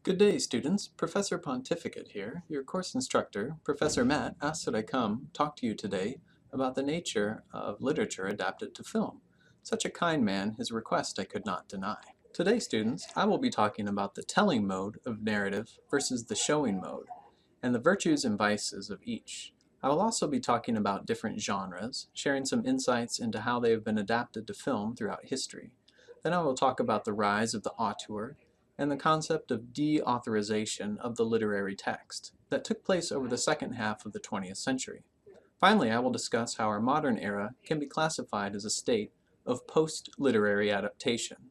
Good day, students. Professor Pontificate here. Your course instructor, Professor Matt, asked that I come talk to you today about the nature of literature adapted to film. Such a kind man, his request I could not deny. Today, students, I will be talking about the telling mode of narrative versus the showing mode, and the virtues and vices of each. I will also be talking about different genres, sharing some insights into how they have been adapted to film throughout history. Then I will talk about the rise of the auteur and the concept of deauthorization of the literary text that took place over the second half of the 20th century. Finally, I will discuss how our modern era can be classified as a state of post-literary adaptation.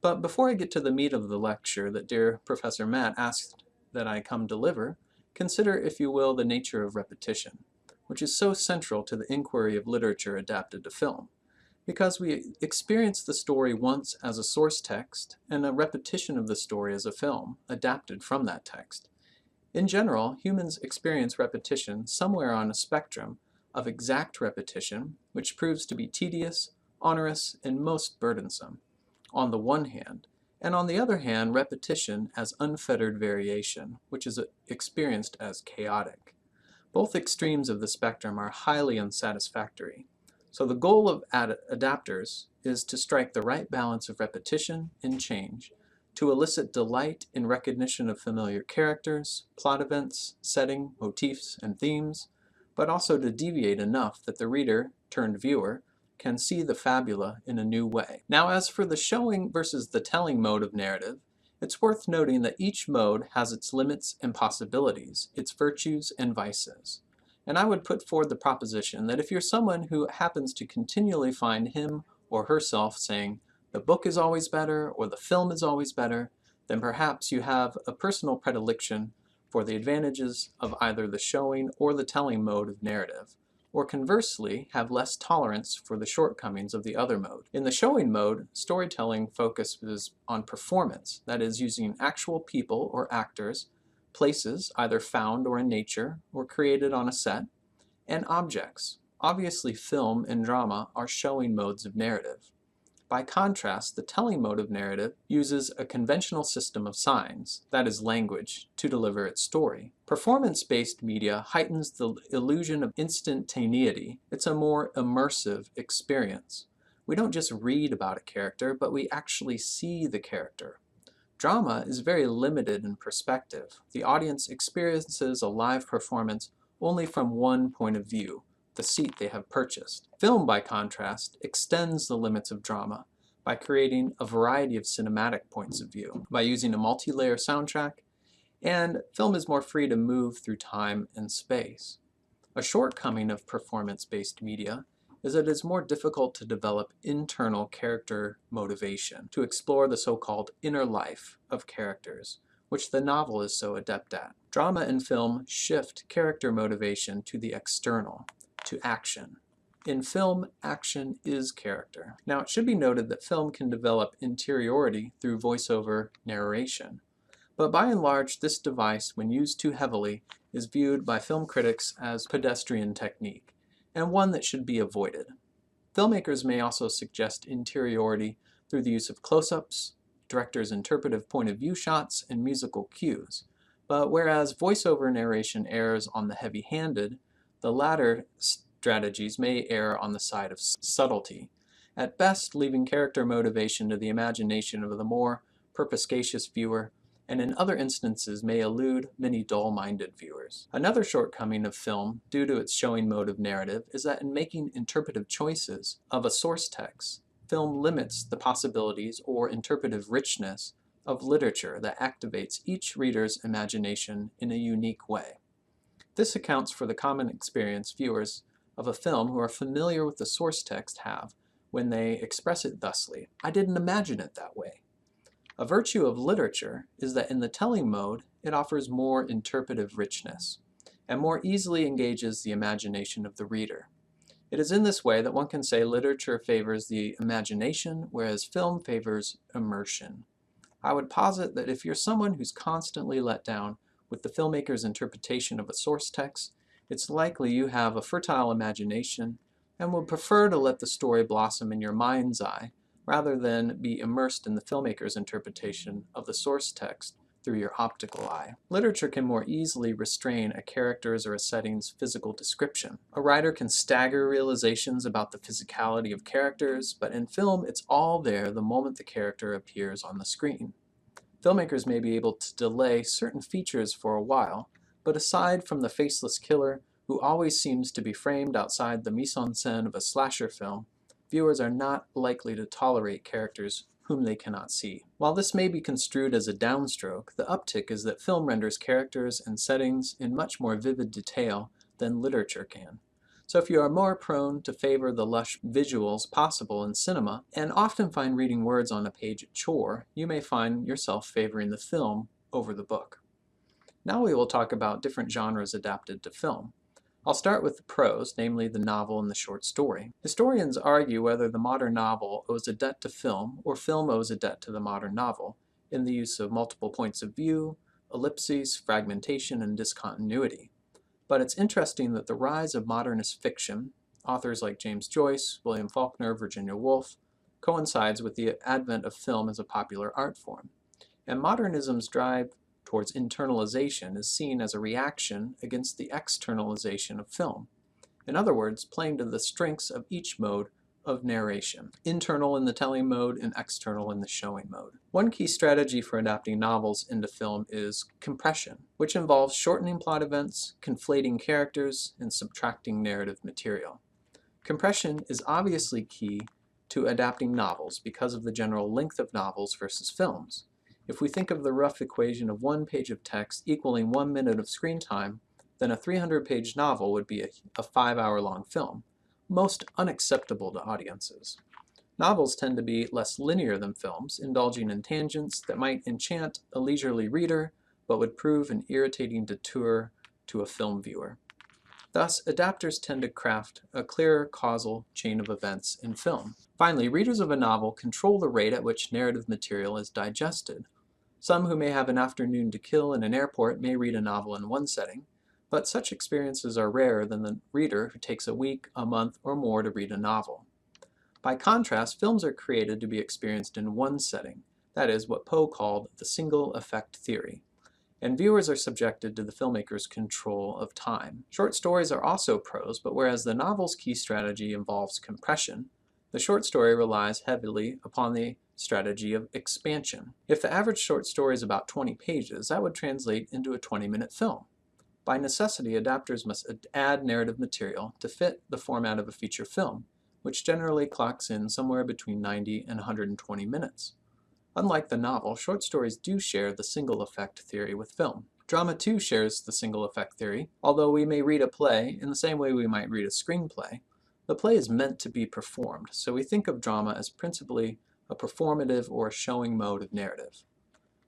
But before I get to the meat of the lecture that dear Professor Matt asked that I come deliver, consider, if you will, the nature of repetition, which is so central to the inquiry of literature adapted to film, because we experience the story once as a source text and a repetition of the story as a film, adapted from that text. In general, humans experience repetition somewhere on a spectrum of exact repetition, which proves to be tedious, onerous, and most burdensome, on the one hand, and on the other hand, repetition as unfettered variation, which is experienced as chaotic. Both extremes of the spectrum are highly unsatisfactory. So the goal of adapters is to strike the right balance of repetition and change, to elicit delight in recognition of familiar characters, plot events, setting, motifs, and themes, but also to deviate enough that the reader, turned viewer, can see the fabula in a new way. Now, as for the showing versus the telling mode of narrative, it's worth noting that each mode has its limits and possibilities, its virtues and vices. And I would put forward the proposition that if you're someone who happens to continually find him or herself saying, the book is always better or the film is always better, then perhaps you have a personal predilection for the advantages of either the showing or the telling mode of narrative, or conversely have less tolerance for the shortcomings of the other mode. In the showing mode, storytelling focuses on performance, that is, using actual people or actors, places, either found or in nature, or created on a set, and objects. Obviously, film and drama are showing modes of narrative. By contrast, the telling mode of narrative uses a conventional system of signs, that is language, to deliver its story. Performance-based media heightens the illusion of instantaneity. It's a more immersive experience. We don't just read about a character, but we actually see the character. Drama is very limited in perspective. The audience experiences a live performance only from one point of view, the seat they have purchased. Film, by contrast, extends the limits of drama by creating a variety of cinematic points of view, by using a multi-layer soundtrack, and film is more free to move through time and space. A shortcoming of performance-based media is that it is more difficult to develop internal character motivation, to explore the so-called inner life of characters, which the novel is so adept at. Drama and film shift character motivation to the external, to action. In film, action is character. Now, it should be noted that film can develop interiority through voiceover narration, but by and large, this device, when used too heavily, is viewed by film critics as pedestrian technique, and one that should be avoided. Filmmakers may also suggest interiority through the use of close-ups, directors' interpretive point-of-view shots, and musical cues. But whereas voiceover narration errs on the heavy-handed, the latter strategies may err on the side of subtlety, at best leaving character motivation to the imagination of the more perspicacious viewer, and in other instances may elude many dull-minded viewers. Another shortcoming of film, due to its showing mode of narrative, is that in making interpretive choices of a source text, film limits the possibilities or interpretive richness of literature that activates each reader's imagination in a unique way. This accounts for the common experience viewers of a film who are familiar with the source text have when they express it thusly: "I didn't imagine it that way." A virtue of literature is that in the telling mode, it offers more interpretive richness and more easily engages the imagination of the reader. It is in this way that one can say literature favors the imagination, whereas film favors immersion. I would posit that if you're someone who's constantly let down with the filmmaker's interpretation of a source text, it's likely you have a fertile imagination and would prefer to let the story blossom in your mind's eye rather than be immersed in the filmmaker's interpretation of the source text through your optical eye. Literature can more easily restrain a character's or a setting's physical description. A writer can stagger realizations about the physicality of characters, but in film it's all there the moment the character appears on the screen. Filmmakers may be able to delay certain features for a while, but aside from the faceless killer, who always seems to be framed outside the mise-en-scène of a slasher film, viewers are not likely to tolerate characters whom they cannot see. While this may be construed as a downstroke, the uptick is that film renders characters and settings in much more vivid detail than literature can. So if you are more prone to favor the lush visuals possible in cinema, and often find reading words on a page a chore, you may find yourself favoring the film over the book. Now we will talk about different genres adapted to film. I'll start with the prose, namely the novel and the short story. Historians argue whether the modern novel owes a debt to film or film owes a debt to the modern novel in the use of multiple points of view, ellipses, fragmentation, and discontinuity. But it's interesting that the rise of modernist fiction, authors like James Joyce, William Faulkner, Virginia Woolf, coincides with the advent of film as a popular art form. And modernism's drive towards internalization is seen as a reaction against the externalization of film. In other words, playing to the strengths of each mode of narration, internal in the telling mode and external in the showing mode. One key strategy for adapting novels into film is compression, which involves shortening plot events, conflating characters, and subtracting narrative material. Compression is obviously key to adapting novels because of the general length of novels versus films. If we think of the rough equation of 1 page of text equaling 1 minute of screen time, then a 300-page novel would be a 5-hour-long film, most unacceptable to audiences. Novels tend to be less linear than films, indulging in tangents that might enchant a leisurely reader, but would prove an irritating detour to a film viewer. Thus, adapters tend to craft a clearer causal chain of events in film. Finally, readers of a novel control the rate at which narrative material is digested. Some who may have an afternoon to kill in an airport may read a novel in one setting, but such experiences are rarer than the reader who takes a week, a month, or more to read a novel. By contrast, films are created to be experienced in one setting, that is, what Poe called the single effect theory, and viewers are subjected to the filmmaker's control of time. Short stories are also prose, but whereas the novel's key strategy involves compression, the short story relies heavily upon the strategy of expansion. If the average short story is about 20 pages, that would translate into a 20-minute film. By necessity, adapters must add narrative material to fit the format of a feature film, which generally clocks in somewhere between 90 and 120 minutes. Unlike the novel, short stories do share the single effect theory with film. Drama too shares the single effect theory. Although we may read a play in the same way we might read a screenplay, the play is meant to be performed, so we think of drama as principally a performative or showing mode of narrative.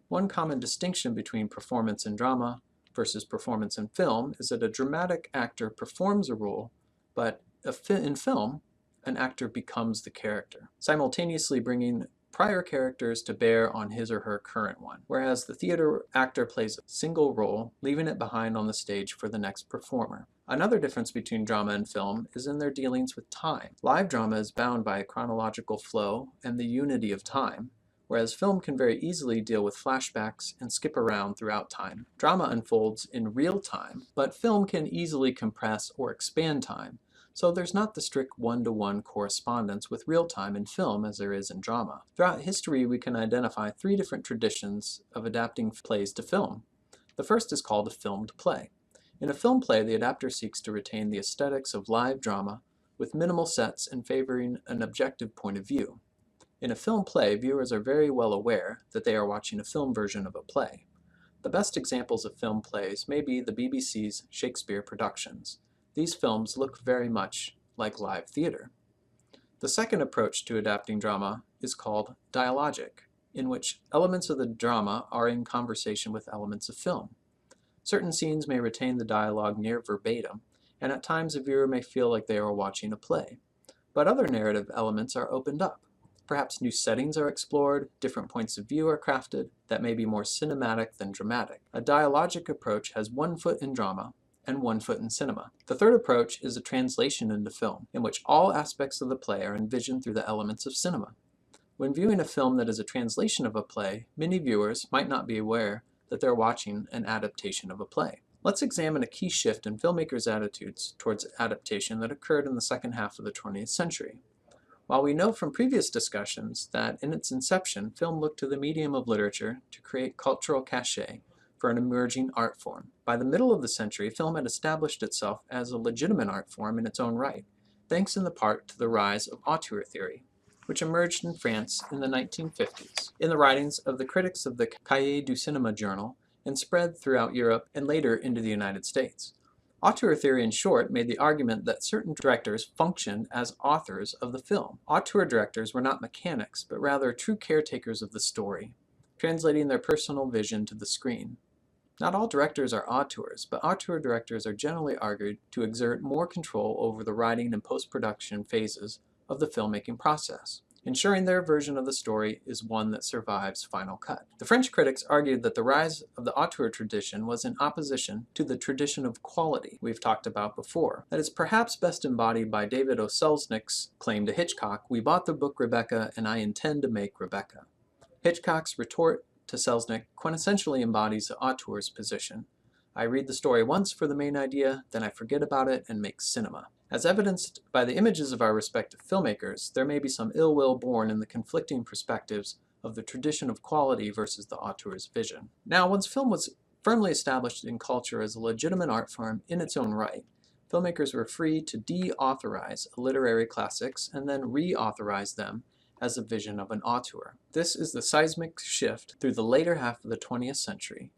One common distinction between performance in drama versus performance in film is that a dramatic actor performs a role, but in film, an actor becomes the character, simultaneously bringing prior characters to bear on his or her current one, whereas the theater actor plays a single role, leaving it behind on the stage for the next performer. Another difference between drama and film is in their dealings with time. Live drama is bound by a chronological flow and the unity of time, whereas film can very easily deal with flashbacks and skip around throughout time. Drama unfolds in real time, but film can easily compress or expand time, so there's not the strict one-to-one correspondence with real time in film as there is in drama. Throughout history, we can identify 3 different traditions of adapting plays to film. The first is called a filmed play. In a film play, the adapter seeks to retain the aesthetics of live drama with minimal sets and favoring an objective point of view. In a film play, viewers are very well aware that they are watching a film version of a play. The best examples of film plays may be the BBC's Shakespeare productions. These films look very much like live theater. The second approach to adapting drama is called dialogic, in which elements of the drama are in conversation with elements of film. Certain scenes may retain the dialogue near verbatim, and at times a viewer may feel like they are watching a play. But other narrative elements are opened up. Perhaps new settings are explored, different points of view are crafted that may be more cinematic than dramatic. A dialogic approach has one foot in drama and one foot in cinema. The third approach is a translation into film, in which all aspects of the play are envisioned through the elements of cinema. When viewing a film that is a translation of a play, many viewers might not be aware that they're watching an adaptation of a play. Let's examine a key shift in filmmakers' attitudes towards adaptation that occurred in the second half of the 20th century. While we know from previous discussions that in its inception, film looked to the medium of literature to create cultural cachet for an emerging art form. By the middle of the century, film had established itself as a legitimate art form in its own right, thanks in the part to the rise of auteur theory, which emerged in France in the 1950s, in the writings of the critics of the Cahiers du Cinéma journal, and spread throughout Europe and later into the United States. Auteur theory, in short, made the argument that certain directors functioned as authors of the film. Auteur directors were not mechanics, but rather true caretakers of the story, translating their personal vision to the screen. Not all directors are auteurs, but auteur directors are generally argued to exert more control over the writing and post-production phases of the filmmaking process, ensuring their version of the story is one that survives final cut. The French critics argued that the rise of the auteur tradition was in opposition to the tradition of quality we've talked about before. That is perhaps best embodied by David O. Selznick's claim to Hitchcock, "We bought the book Rebecca and I intend to make Rebecca." Hitchcock's retort to Selznick quintessentially embodies the auteur's position. "I read the story once for the main idea, then I forget about it and make cinema." As evidenced by the images of our respective filmmakers, there may be some ill will born in the conflicting perspectives of the tradition of quality versus the auteur's vision. Now, once film was firmly established in culture as a legitimate art form in its own right, filmmakers were free to de-authorize literary classics and then re-authorize them as a vision of an auteur. This is the seismic shift through the later half of the 20th century,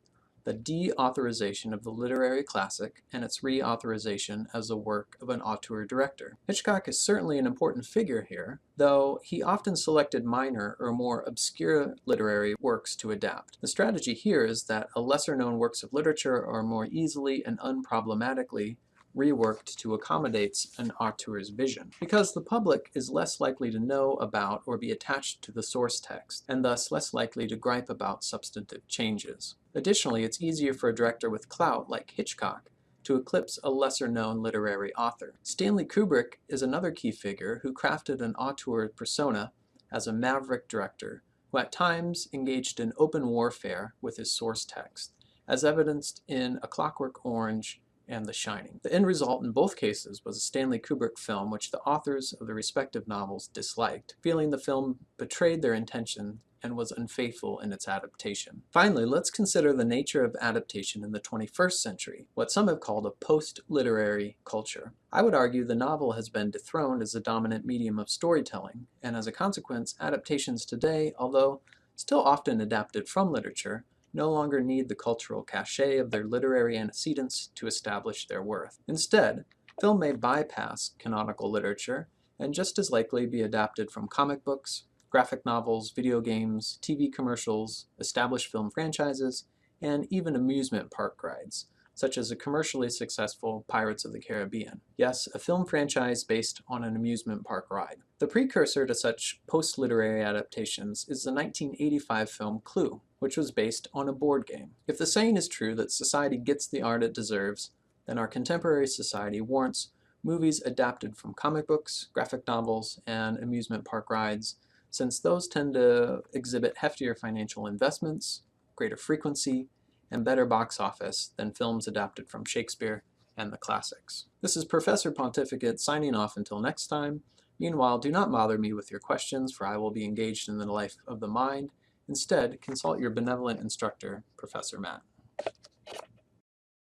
the de-authorization of the literary classic and its re-authorization as the work of an auteur director. Hitchcock is certainly an important figure here, though he often selected minor or more obscure literary works to adapt. The strategy here is that lesser-known works of literature are more easily and unproblematically reworked to accommodate an auteur's vision, because the public is less likely to know about or be attached to the source text, and thus less likely to gripe about substantive changes. Additionally, it's easier for a director with clout like Hitchcock to eclipse a lesser-known literary author. Stanley Kubrick is another key figure who crafted an auteur persona as a maverick director who at times engaged in open warfare with his source text, as evidenced in A Clockwork Orange and The Shining. The end result in both cases was a Stanley Kubrick film which the authors of the respective novels disliked, feeling the film betrayed their intention and was unfaithful in its adaptation. Finally, let's consider the nature of adaptation in the 21st century, what some have called a post-literary culture. I would argue the novel has been dethroned as the dominant medium of storytelling, and as a consequence, adaptations today, although still often adapted from literature, no longer need the cultural cachet of their literary antecedents to establish their worth. Instead, film may bypass canonical literature and just as likely be adapted from comic books, graphic novels, video games, TV commercials, established film franchises, and even amusement park rides, such as a commercially successful Pirates of the Caribbean. Yes, a film franchise based on an amusement park ride. The precursor to such post-literary adaptations is the 1985 film Clue, which was based on a board game. If the saying is true that society gets the art it deserves, then our contemporary society warrants movies adapted from comic books, graphic novels, and amusement park rides, since those tend to exhibit heftier financial investments, greater frequency, and better box office than films adapted from Shakespeare and the classics. This is Professor Pontificate signing off until next time. Meanwhile, do not bother me with your questions, for I will be engaged in the life of the mind. Instead, consult your benevolent instructor, Professor Matt.